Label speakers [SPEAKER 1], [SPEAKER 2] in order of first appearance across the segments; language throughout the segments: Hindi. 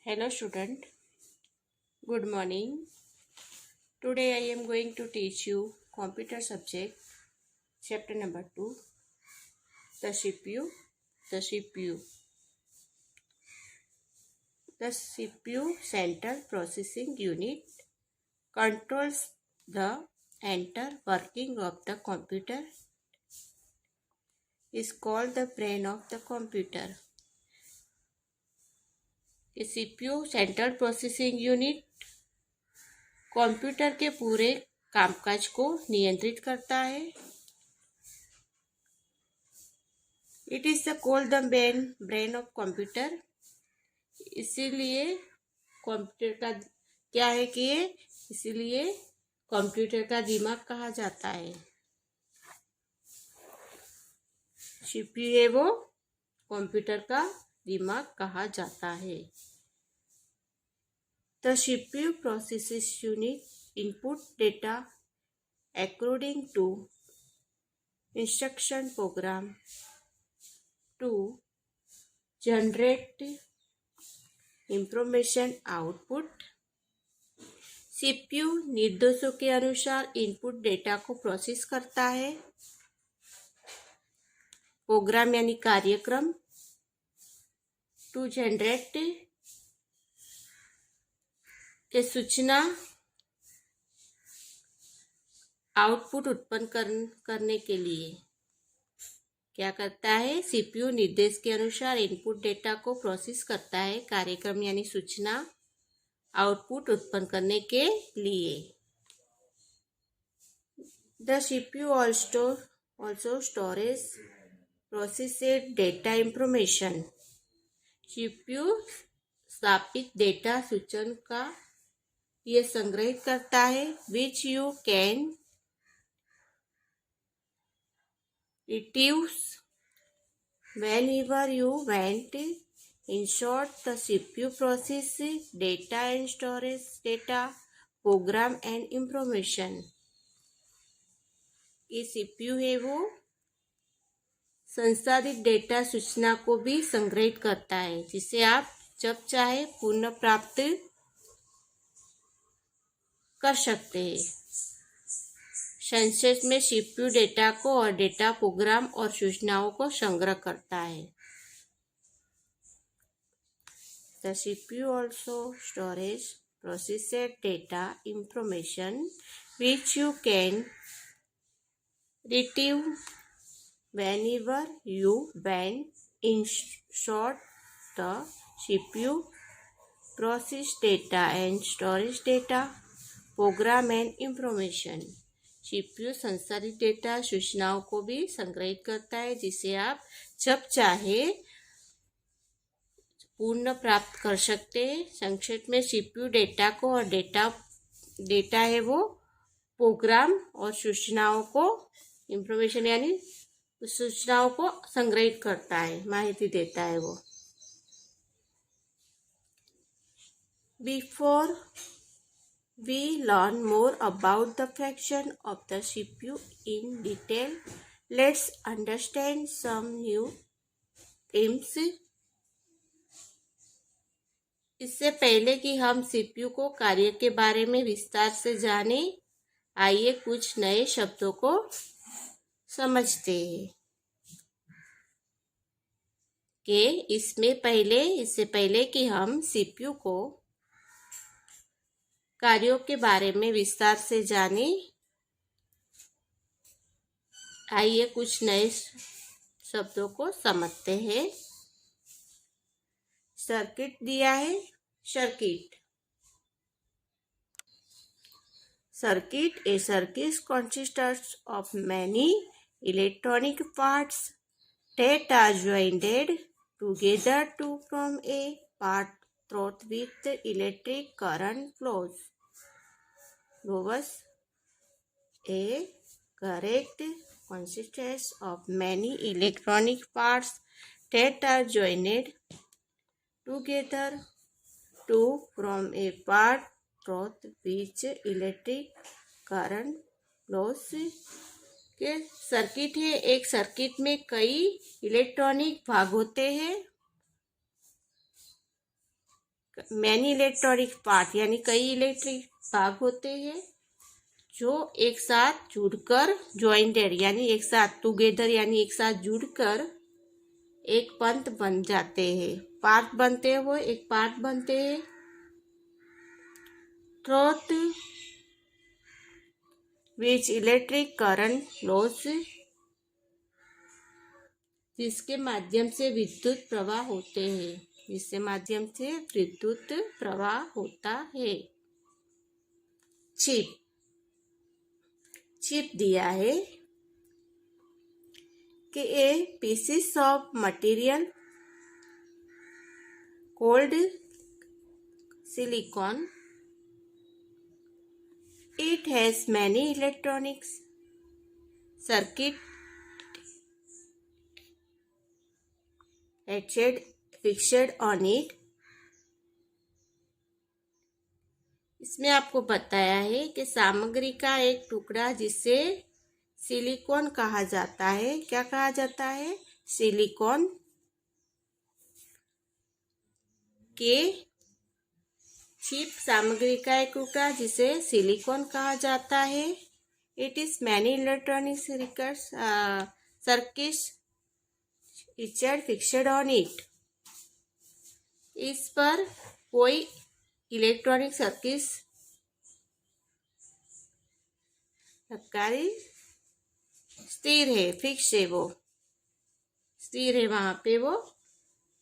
[SPEAKER 1] Hello student, good morning. Today I am going to teach you computer subject chapter number 2, the CPU. The CPU. The CPU Central Processing Unit controls the entire working of the computer. Is called the brain of the computer. CPU Central Processing Unit computer के पूरे कामकाज को नियंत्रित करता है. It is the called the brain of computer. इसीलिए कंप्यूटर का क्या है कि इसीलिए कंप्यूटर का दिमाग कहा जाता है. सीपीयू है वो कंप्यूटर का दिमाग कहा जाता है. The CPU processes unit input data according to instruction program to generate information output. CPU निर्देशों के अनुसार इनपुट डेटा को प्रोसेस करता है. प्रोग्राम यानी कार्यक्रम. टू जनरेट के सूचना आउटपुट उत्पन्न करने के लिए क्या करता है. सीपीयू निर्देश के अनुसार इनपुट डेटा को प्रोसेस करता है. कार्यक्रम यानी सूचना आउटपुट उत्पन्न करने के लिए. The CPU also storage processed data information. CPU स्थापित डेटा सूचना का ये संग्रहित करता है. Which you can retrieve whenever you want. In short, the CPU processes data and stores data, program and information. ये CPU है वो संसाधित डेटा सूचना को भी संग्रहित करता है जिसे आप जब चाहे पुनः प्राप्त कर सकते हैं. संक्षेप में सीपीयू डेटा को और डेटा प्रोग्राम और सूचनाओं को संग्रह करता है. The CPU also stores processed data information which you can retrieve whenever you want. In short, the CPU processes data and stores data, program and information. CPU संसाधित डेटा सूचनाओं को भी संग्रहित करता है जिसे आप जब चाहे पुनः प्राप्त कर सकते हैं. संक्षेप में सीपीयू डेटा को और डेटा है वो प्रोग्राम और सूचनाओं को इंफॉर्मेशन यानी सूचनाओं को संग्रहित करता है, माहिती देता है वो. Before we learn more about the function of the CPU in detail. Let's understand some new themes. इससे पहले कि हम CPU को कार्य के बारे में विस्तार से जाने, आइए कुछ नए शब्दों को समझते हैं. कि इससे पहले कि हम CPU को कार्यों के बारे में विस्तार से जाने, आइए कुछ नए शब्दों को समझते हैं. सर्किट दिया है. Circuit A circuit consists of many electronic parts that are joined together to form a part through which electric current flows. A correct consists of many electronic parts that are joined together to form a part through which electric current flows. के सर्किट है. एक सर्किट में कई इलेक्ट्रॉनिक भाग होते हैं. मैनी इलेक्ट्रॉनिक पार्ट यानी कई इलेक्ट्रिक भाग होते हैं जो एक साथ जुड़कर ज्वाइंटेड यानी एक साथ टुगेदर यानी एक साथ जुड़कर एक पंथ बन जाते हैं, पार्ट बनते हैं, वो एक पार्ट बनते हैं। थ्रोट विच इलेक्ट्रिक करंट फ्लोज, जिसके माध्यम से विद्युत प्रवाह होते हैं, जिसके माध्यम से विद्युत प्रवाह होता है। चिप, चिप दिया है कि a pieces of material called silicon, it has many electronics circuit fixed on it। इसमें आपको बताया है कि सामग्री का एक टुकड़ा जिसे सिलिकॉन कहा जाता है, क्या कहा जाता है, सिलिकॉन के चिप सामग्री का एक टुकड़ा जिसे सिलिकॉन कहा जाता है। It is many electronic circuits fixed on it, इस पर कोई इलेक्ट्रॉनिक सर्किट स्थिर है, फिक्स है, वो स्थिर है, वहां पे वो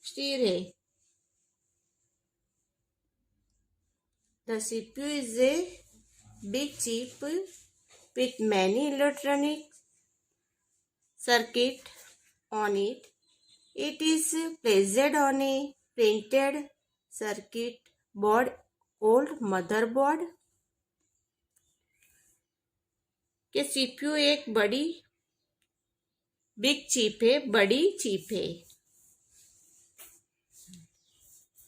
[SPEAKER 1] स्थिर है। The CPU is a big chip with many electronic circuit on it. It is placed on a printed circuit board called motherboard। कि CPU एक बड़ी बिग चिप है, बड़ी चिप है,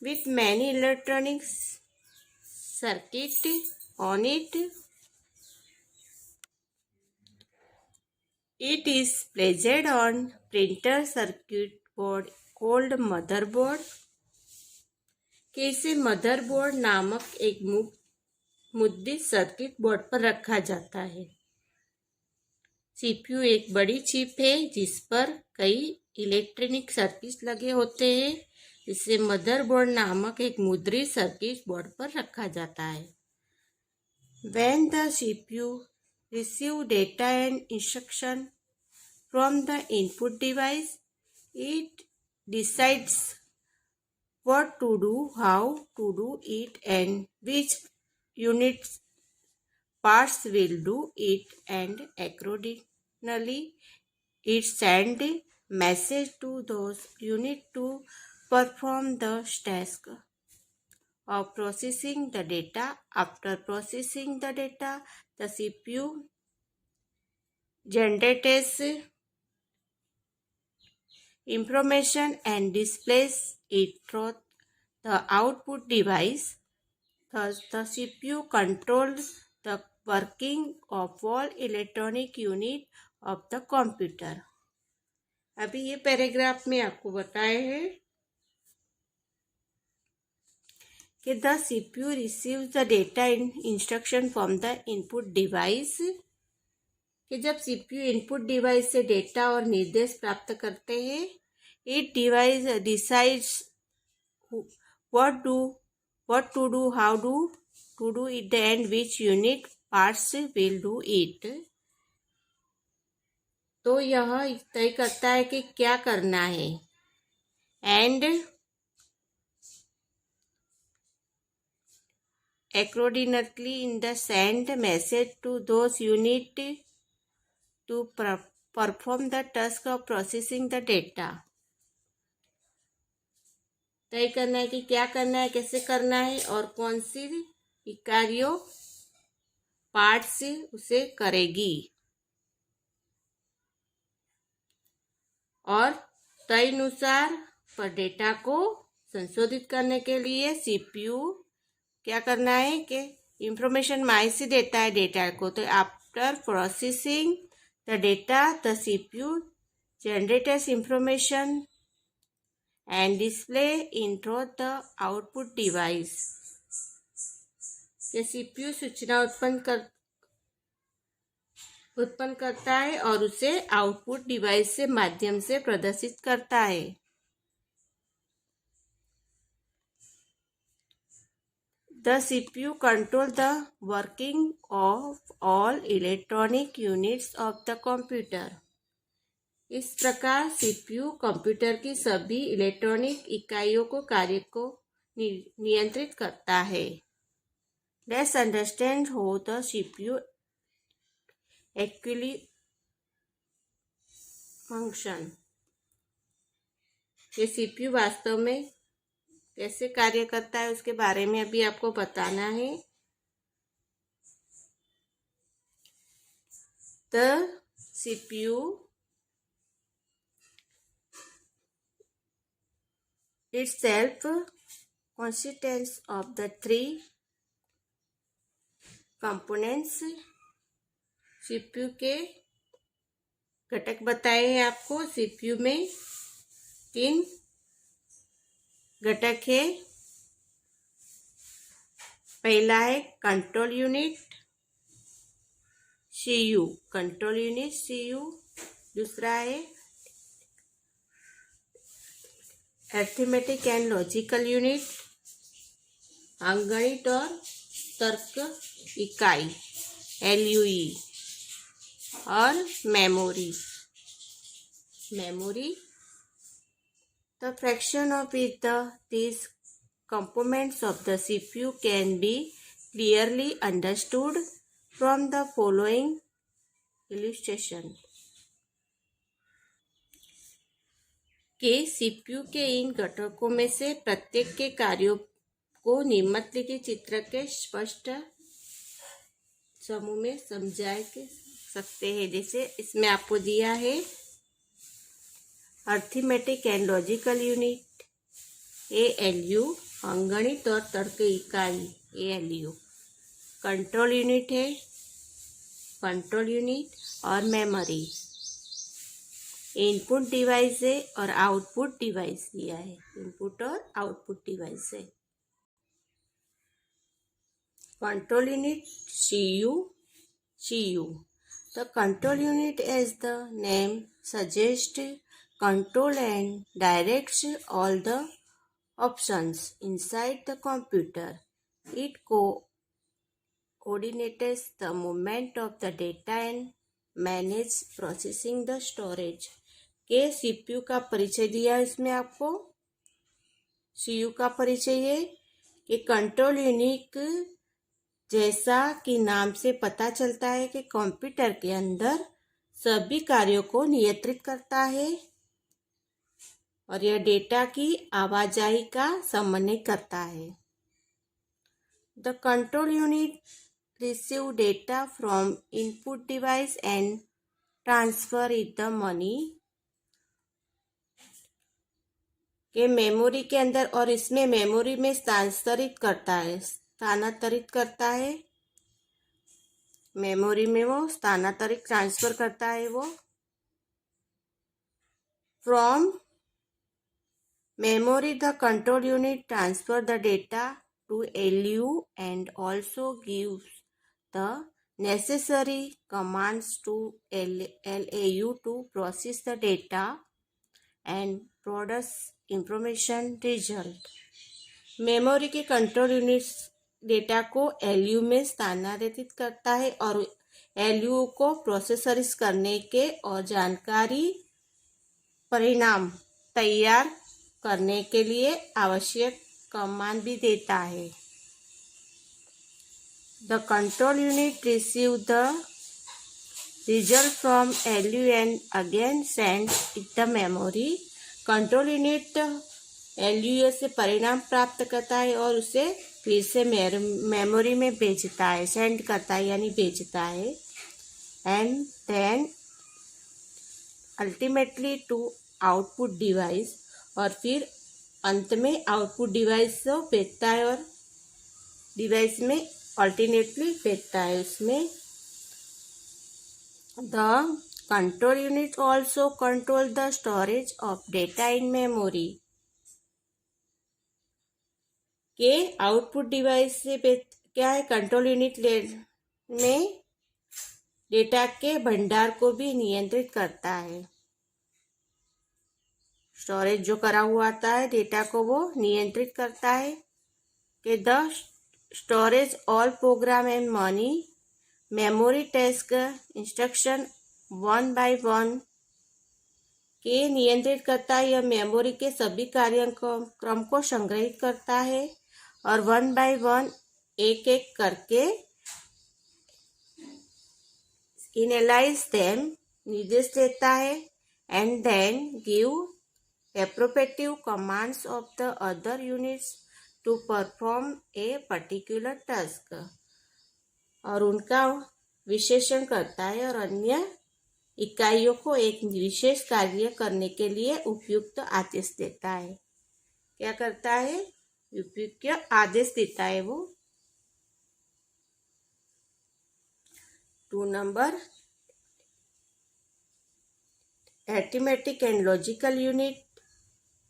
[SPEAKER 1] with many electronic circuit on it। It is placed on printer circuit board called motherboard। कि इसे मदरबोर्ड नामक एक मुद्रित सर्किट बोर्ड पर रखा जाता है। CPU एक बड़ी चिप है जिस पर कई इलेक्ट्रॉनिक सर्किट लगे होते हैं, इसे मदरबोर्ड नामक एक मुद्रित सर्किट बोर्ड पर रखा जाता है। When the CPU receive data and instruction from the input device, it decides what to do, how to do it, and which unit parts will do it, and accordingly it send message to those unit to perform the task of processing the data। After processing the data, the CPU generates information and displays it through the output device। Thus, the CPU controls the working of all electronic unit of the computer। अभी ये पैराग्राफ में आपको बताए हैं कि the CPU receives the data and instruction from the input device। कि जब CPU इनपुट डिवाइस से डेटा और निर्देश प्राप्त करते हैं, it device decides what to do, how to do it, and which unit parts will do it। तो यह तय करता है कि क्या करना है, and accordingly in the send message to those unit to perform the task of processing the data। तय करना है कि क्या करना है, कैसे करना है और कौन सी इकाइयों पार्ट्स उसे करेगी। और तय अनुसार पर डेटा को संशोधित करने के लिए CPU क्या करना है कि इंफॉर्मेशन माई से देता है डेटा को। तो after processing the data the CPU generates information and display in through the output device. ये CPU सूचना उत्पन्न करता है और उसे आउटपुट डिवाइस से माध्यम से प्रदर्शित करता है. The CPU controls the working of all electronic units of the computer. इस प्रकार CPU कंप्यूटर की सभी इलेक्ट्रॉनिक इकाइयों को कार्य को नियंत्रित करता है. Let's understand how the CPU actually function. ये CPU वास्तव में कैसे कार्य करता है उसके बारे में अभी आपको बताना है. The CPU itself consists of the three components. CPU के घटक बताए हैं आपको. CPU में 3 घटक है. पहला है control unit CU, control unit CU. दूसरा है अरिथमेटिक एंड लॉजिकल यूनिट, अंकगणित और तर्क इकाई LUE. और memory. The fraction of these components of the CPU can be clearly understood from the following illustration. कि CPU के इन घटकों में से प्रत्येक के कार्यों को निम्नलिखित चित्र के स्पष्ट समूह में समझा सकते हैं. जैसे इसमें आपको दिया है arithmetic and logical unit ALU, अंकगणित और तर्क इकाई ALU. कंट्रोल यूनिट है कंट्रोल यूनिट और मेमोरी. इनपुट डिवाइस है और आउटपुट डिवाइस दिया है. इनपुट और आउटपुट डिवाइस है. Control unit CU. The control unit, as the name suggests, control and directs all the options inside the computer. It coordinates the movement of the data and manage processing the storage. के CPU का परिचय दिया इसमें आपको. CU का परिचय है कि कंट्रोल यूनिट जैसा कि नाम से पता चलता है कि कंप्यूटर के अंदर सभी कार्यों को नियंत्रित करता है और यह डेटा की आवाजाही का समन्वय करता है. The control unit receive data from input device and transfer it the money. के मेमोरी के अंदर और इसमें मेमोरी में स्थानांतरित करता है. मेमोरी में वो स्थानांतरित ट्रांसफर करता है. वो from memory the control unit transfer the data to LU and also gives the necessary commands to LAU to process the data and produce information result. Memory के कंट्रोल यूनिट डेटा को LU में स्थानांतरित करता है और LU को प्रोसेसरिस करने के और जानकारी परिणाम तैयार करने के लिए आवश्यक कमांड भी देता है. The control unit receive the result from LU and again send it the memory. Control unit LU से परिणाम प्राप्त करता है और उसे फिर से मेमोरी में भेजता है. सेंड करता है यानी भेजता है. And then ultimately to output device. और फिर अंत में आउटपुट डिवाइस को भेजता है और डिवाइस में अल्टरनेटली भेजता है. उसमें the control unit also control the storage of data in memory. के आउटपुट डिवाइस से क्या है, कंट्रोल यूनिट में डेटा के भंडार को भी नियंत्रित करता है। स्टोरेज जो करा हुआ आता है डेटा को वो नियंत्रित करता है कि the storage all programme and money memory task instruction one by one के नियंत्रित करता है। यह मेमोरी के सभी कार्यक्रम को संग्रहित करता है और वन बाय वन एक एक करके इनेलाइज देम निर्देश देता है and then give appropriate commands of the other units to perform a particular task और उनका विशेषण करता है और अन्य इकाइयों को एक विशेष कार्य करने के लिए उपयुक्त आदेश देता है। क्या करता है, उपयुक्त आदेश देता है वो। 2 number arithmetic and logical unit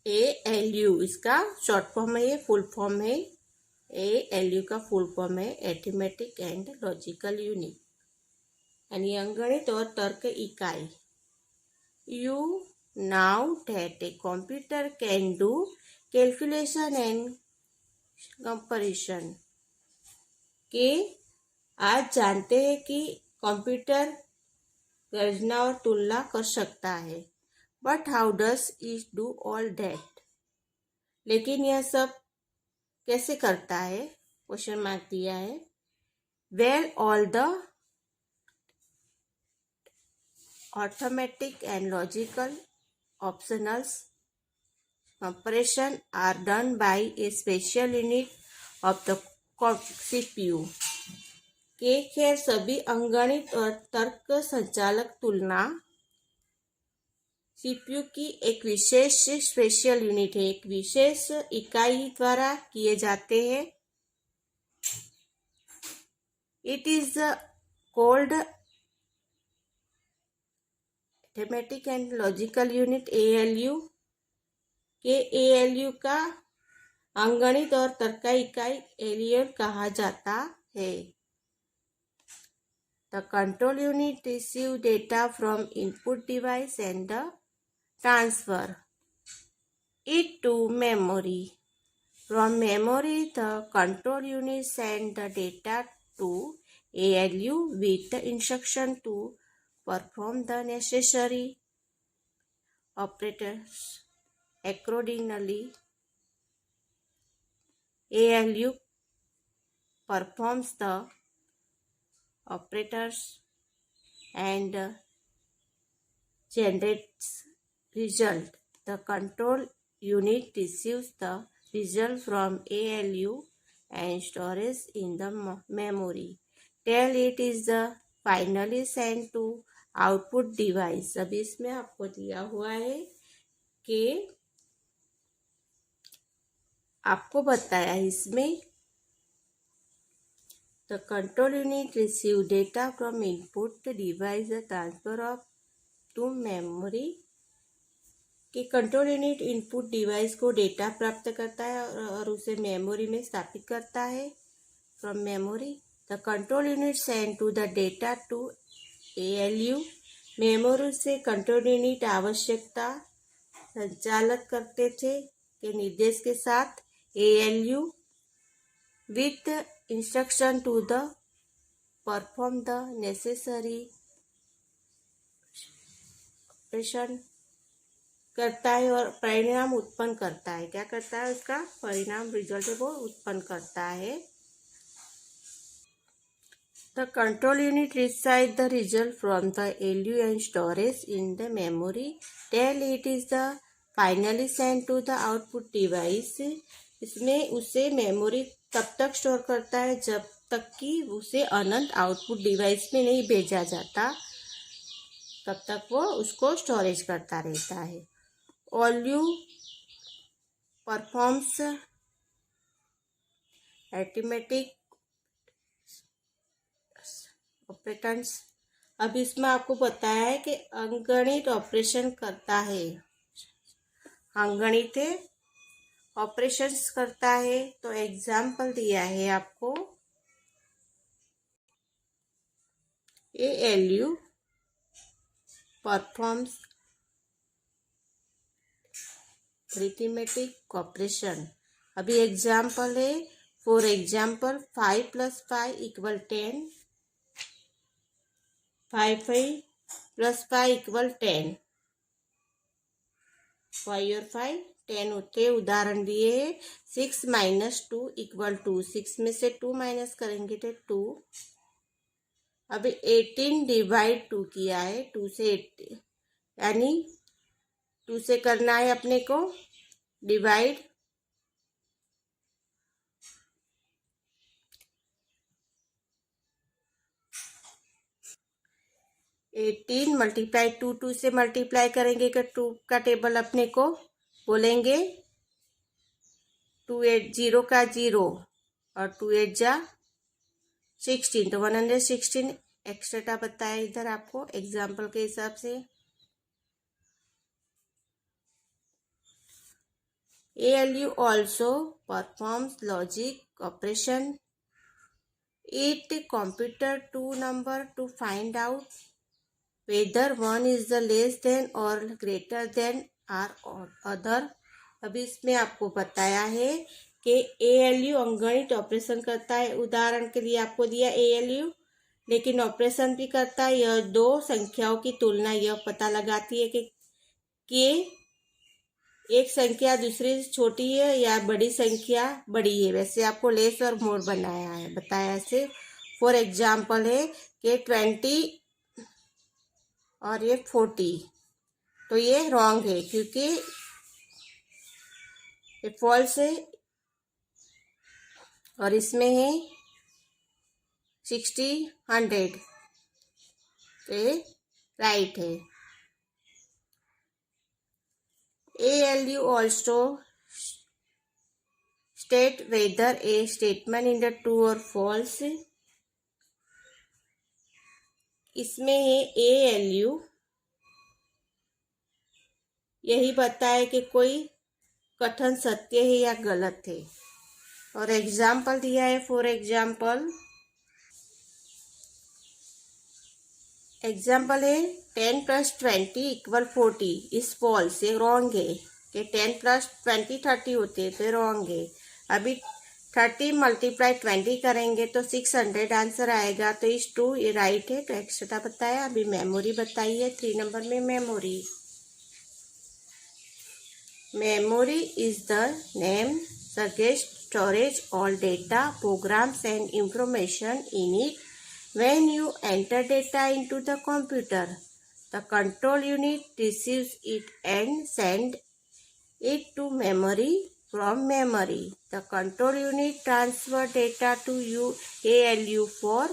[SPEAKER 1] ALU, इसका शॉर्ट फॉर्म है, ये फुल फॉर्म है। ALU का फुल फॉर्म है अरिथमेटिक एंड लॉजिकल यूनिट, यानी अंकगणित और तर्क इकाई। You now that a computer can do calculation and comparison, के आज जानते हैं कि कंप्यूटर गणना और तुलना कर सकता है। But how does it do all that, लेकिन यह सब कैसे करता है, क्वेश्चन मार्क दिया है। Well all the arithmetic and logical operations comparison are done by a special unit of the CPU, के खैर सभी अंकगणित और तर्क संचालक तुलना CPU की एक विशेष स्पेशल यूनिट है, एक विशेष इकाई द्वारा किए जाते हैं। It is called arithmetic and logical unit ALU, के ALU का अंकगणित और तर्क इकाई ALU कहा जाता है। The control unit receive data from input device and transfer it to memory. From memory, the control unit send the data to ALU with the instruction to perform the necessary operators accordingly. ALU performs the operators and generates result. The control unit receives the result from ALU and stores in the memory till it is finally sent to output device. अब इसमें आपको दिया हुआ है कि आपको बताया इसमें the control unit receive data from input device, the transfer of to memory, कि कंट्रोल यूनिट इनपुट डिवाइस को डेटा प्राप्त करता है और उसे मेमोरी में स्थापित करता है। From memory the control unit send to the data to ALU, memory से कंट्रोल यूनिट आवश्यकता संचालित करते थे के निर्देश के साथ ALU with instruction to the perform the necessary operation करता है और परिणाम उत्पन्न करता है। क्या करता है, उसका परिणाम रिजल्ट वो उत्पन्न करता है। The control unit receives the result from the ALU and storage in the memory till it is the finally sent to the output device. इसमें उसे मेमोरी तब तक स्टोर करता है जब तक कि उसे अनंत आउटपुट डिवाइस में नहीं भेजा जाता, तब तक वो उसको स्टोरेज करता रहता है। ALU performs arithmetic operations. अब इसमें आपको बताया है कि अंकगणित ऑपरेशन करता है, अंकगणित ऑपरेशंस करता है। तो एग्जाम्पल दिया है आपको, ALU परफॉर्म्स अरिथमेटिक ऑपरेशन। अभी एग्जाम्पल है, फॉर एग्जाम्पल 5 + 5 = 10, 5 + 5 = 10, 5 और 5 10 होते। उदाहरण दिए है 6 - 2 = 2, 6 में से 2 माइनस करेंगे तो 2। अभी 18 / 2 किया है, 2 से 18 यानी 2 से करना है अपने को डिवाइड। 18 × 2, 2 से मल्टीप्लाई करेंगे तो 2 का टेबल अपने को बोलेंगे 2 8 0 का 0 और 2 8 जा 16, तो 116 एक्स्ट्रा बताया इधर आपको एग्जाम्पल के हिसाब से। ALU also performs logic operation. It computer two number to find out whether one is the less than or greater than or other. अभी इसमें आपको बताया है कि ALU अंकगणित ऑपरेशन करता है। उदाहरण के लिए आपको दिया ALU, लेकिन ऑपरेशन भी करता है। यह दो संख्याओं की तुलना यह पता लगाती है कि एक संख्या दूसरी से छोटी है या बड़ी संख्या बड़ी है। वैसे आपको लेस और मोर बनाया है, बताया से। फॉर एग्जाम्पल है कि 20 और ये 40, तो ये रॉन्ग है क्योंकि ये फॉल्स है और इसमें है 60 100, तो ये राइट है। ALU also state whether a statement is the true or false. इसमें है ALU यही बताए कि कोई कथन सत्य है या गलत है। और एग्जाम्पल दिया है, फॉर एग्जाम्पल है 10 + 20 = 40 इज फॉल्स, ये रॉन्ग है कि 10 + 20 30 होते हैं, तो रॉन्ग है। अभी 30 × 20 करेंगे तो 600 आंसर आएगा, तो इस 2 ये राइट है। तो एक्स्ट्रा बताया। अभी मेमोरी बताई है 3 नंबर में। Memory is the name suggest storage all data, programs and information in it. When you enter data into the computer, the control unit receives it and sends it to memory. From memory, the control unit transfers data to ALU for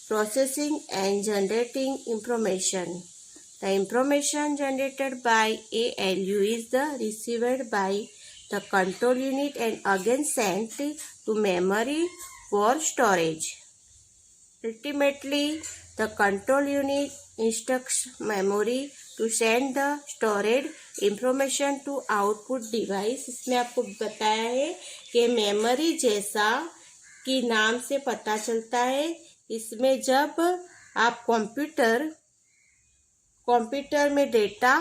[SPEAKER 1] processing and generating information. The information generated by ALU is received by the control unit and again sent to memory for storage. Ultimately, the control unit instructs memory to send the stored information to output device. इसमें आपको बताया है कि मेमोरी जैसा कि नाम से पता चलता है। इसमें जब आप कंप्यूटर में डेटा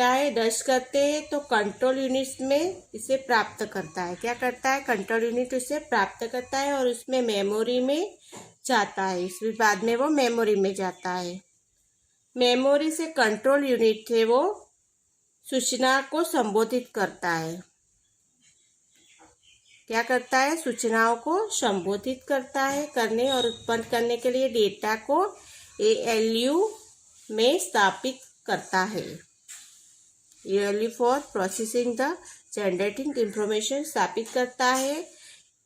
[SPEAKER 1] है दर्ज करते हैं तो कंट्रोल यूनिट में इसे प्राप्त करता है। क्या करता है? कंट्रोल यूनिट इसे प्राप्त करता है और उसमें मेमोरी में जाता है। इसमें बाद में वो मेमोरी में जाता है। मेमोरी से कंट्रोल यूनिट थे वो सूचना को संबोधित करता है। क्या करता है? सूचनाओं को संबोधित करता है, करने और उत्पन्न करने के लिए डेटा को ALU में स्थापित करता है। ALU for processing the generating information स्थापित करता है।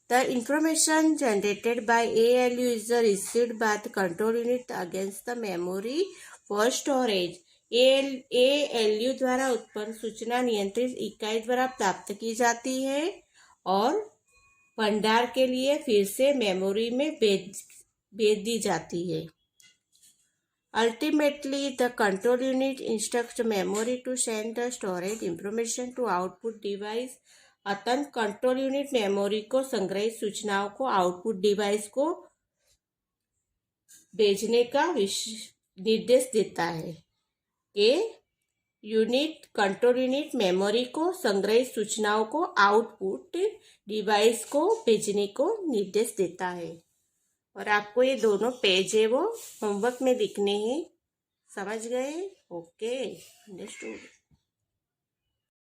[SPEAKER 1] The information generated by ALU is received by the control unit against the memory for storage. ALU द्वारा उत्पन्न सूचना नियंत्रित इकाई द्वारा प्राप्त की जाती है और भंडार के लिए फिर से मेमोरी में भेज दी जाती है। Ultimately, the control unit instructs memory to send the stored information to output device. अतः कंट्रोल यूनिट मेमोरी को संग्रहित सूचनाओं को आउटपुट डिवाइस को भेजने का निर्देश देता है। कंट्रोल यूनिट मेमोरी को संग्रहित सूचनाओं को आउटपुट डिवाइस को भेजने को निर्देश देता है। और आपको ये दोनों पेज है वो होमवर्क में लिखने हैं। समझ गए? Okay, understood.